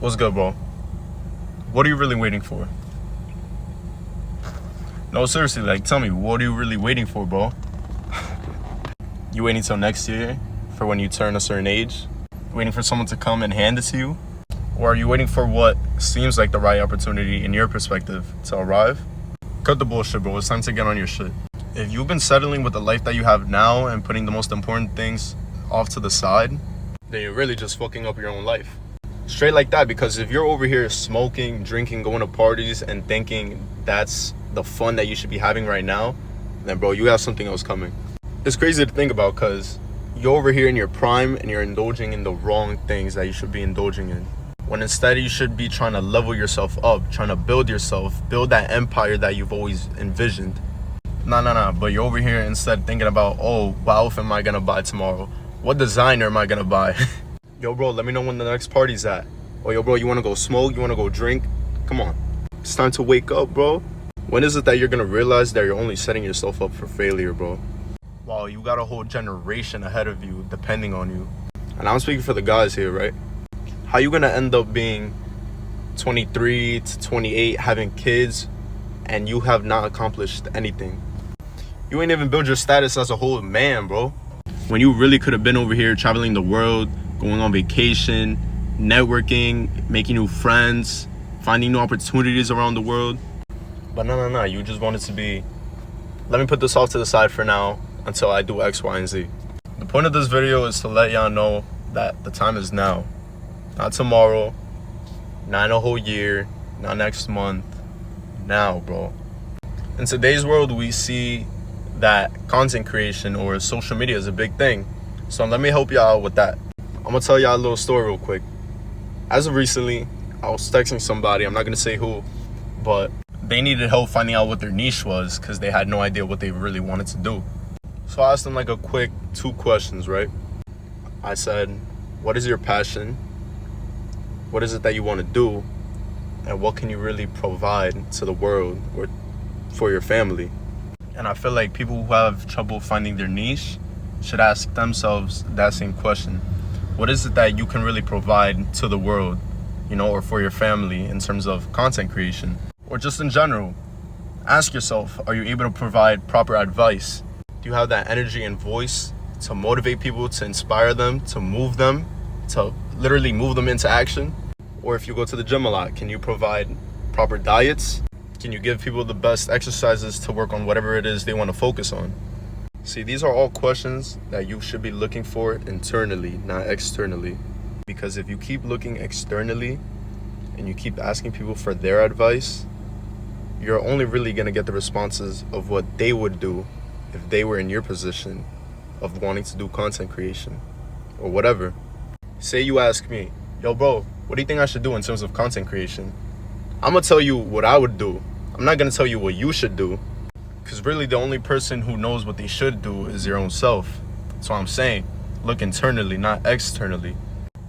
What's good, bro? What are you really waiting for? No, seriously, like, tell me, what are you really waiting for, bro? You waiting till next year for when you turn a certain age? Waiting for someone to come and hand it to you? Or are you waiting for what seems like the right opportunity in your perspective to arrive? Cut the bullshit, bro. It's time to get on your shit. If you've been settling with the life that you have now and putting the most important things off to the side, then you're really just fucking up your own life. Straight like that, because if you're over here smoking, drinking, going to parties, and thinking that's the fun that you should be having right now, then bro, you have something else coming. It's crazy to think about because you're over here in your prime and you're indulging in the wrong things that you should be indulging in. When instead you should be trying to level yourself up, trying to build yourself, build that empire that you've always envisioned. Nah, but you're over here instead thinking about, oh, what outfit am I gonna buy tomorrow? What designer am I gonna buy? Yo, bro, let me know when the next party's at. Or yo, bro, you wanna go smoke? You wanna go drink? Come on. It's time to wake up, bro. When is it that you're gonna realize that you're only setting yourself up for failure, bro? Wow, you got a whole generation ahead of you depending on you. And I'm speaking for the guys here, right? How you gonna end up being 23 to 28, having kids, and you have not accomplished anything? You ain't even built your status as a whole man, bro. When you really could have been over here traveling the world, going on vacation, networking, making new friends, finding new opportunities around the world. But no, you just wanted to be, let me put this off to the side for now until I do X, Y, and Z. The point of this video is to let y'all know that the time is now. Not tomorrow, not in a whole year, not next month. Now, bro. In today's world, we see that content creation or social media is a big thing. So let me help y'all out with that. I'm gonna tell y'all a little story real quick. As of recently, I was texting somebody, I'm not gonna say who, but they needed help finding out what their niche was because they had no idea what they really wanted to do. So I asked them like a quick 2 questions, right? I said, what is your passion? What is it that you want to do? And what can you really provide to the world or for your family? And I feel like people who have trouble finding their niche should ask themselves that same question. What is it that you can really provide to the world, or for your family in terms of content creation? Or just in general, ask yourself, are you able to provide proper advice? Do you have that energy and voice to motivate people, to inspire them, to move them, to literally move them into action? Or if you go to the gym a lot, can you provide proper diets? Can you give people the best exercises to work on whatever it is they want to focus on? See, these are all questions that you should be looking for internally, not externally. Because if you keep looking externally and you keep asking people for their advice, you're only really going to get the responses of what they would do if they were in your position of wanting to do content creation or whatever. Say you ask me, yo, bro, what do you think I should do in terms of content creation? I'm going to tell you what I would do. I'm not going to tell you what you should do. Because really the only person who knows what they should do is your own self. That's what I'm saying. Look internally, not externally.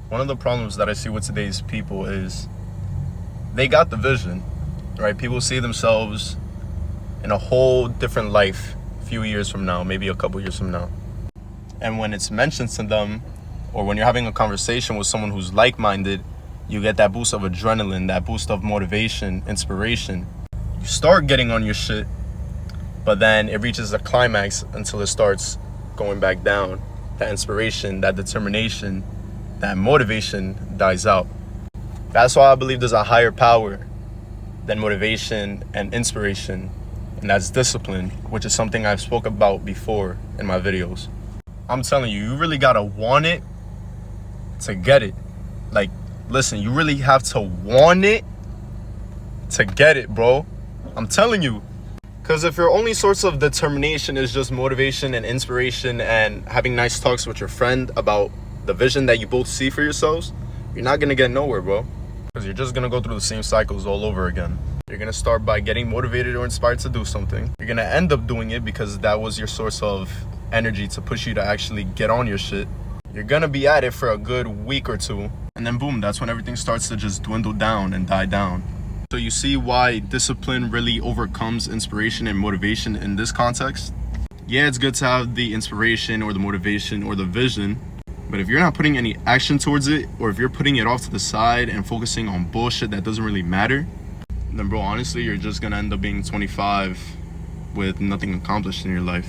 One of the problems that I see with today's people is they got the vision, right? People see themselves in a whole different life a few years from now, maybe a couple years from now. And when it's mentioned to them, or when you're having a conversation with someone who's like-minded, you get that boost of adrenaline, that boost of motivation, inspiration. You start getting on your shit, but then it reaches a climax until it starts going back down. That inspiration, that determination, that motivation dies out. That's why I believe there's a higher power than motivation and inspiration, and that's discipline, which is something I've spoke about before in my videos. I'm telling you, you really gotta want it to get it. Like, listen, you really have to want it to get it, bro. I'm telling you. Because if your only source of determination is just motivation and inspiration and having nice talks with your friend about the vision that you both see for yourselves, you're not going to get nowhere, bro. Because you're just going to go through the same cycles all over again. You're going to start by getting motivated or inspired to do something. You're going to end up doing it because that was your source of energy to push you to actually get on your shit. You're going to be at it for a good week or two. And then boom, that's when everything starts to just dwindle down and die down. So you see why discipline really overcomes inspiration and motivation in this context? Yeah, it's good to have the inspiration or the motivation or the vision, But if you're not putting any action towards it, or if you're putting it off to the side and focusing on bullshit that doesn't really matter, then bro, honestly, you're just gonna end up being 25 with nothing accomplished in your life.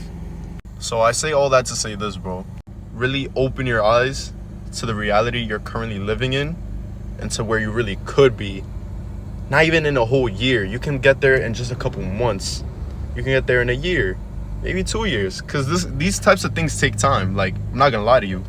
So I say all that to say this, bro. Really open your eyes to the reality you're currently living in and to where you really could be. Not even in a whole year. You can get there in just a couple months. You can get there in a year, maybe 2 years. Because these types of things take time. Like, I'm not gonna lie to you.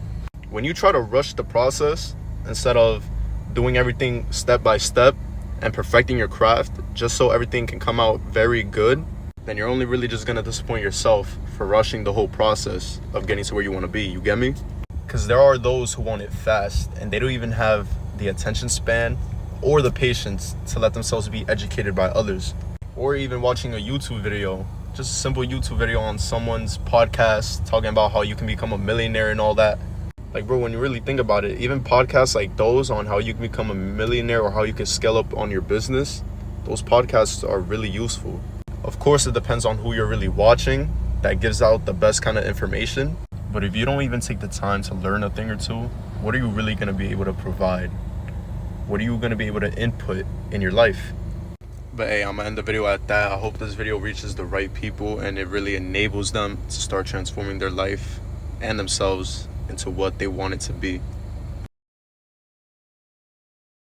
When you try to rush the process instead of doing everything step by step and perfecting your craft just so everything can come out very good, then you're only really just gonna disappoint yourself for rushing the whole process of getting to where you want to be. You get me? Because there are those who want it fast and they don't even have the attention span or the patience to let themselves be educated by others, or even watching a YouTube video, just a simple YouTube video on someone's podcast talking about how you can become a millionaire and all that. Like, bro, when you really think about it, even podcasts like those on how you can become a millionaire or how you can scale up on your business, those podcasts are really useful. Of course, it depends on who you're really watching that gives out the best kind of information. But if you don't even take the time to learn a thing or two, what are you really going to be able to provide? What are you going to be able to input in your life? But hey, I'm going to end the video at that. I hope this video reaches the right people and it really enables them to start transforming their life and themselves into what they want it to be.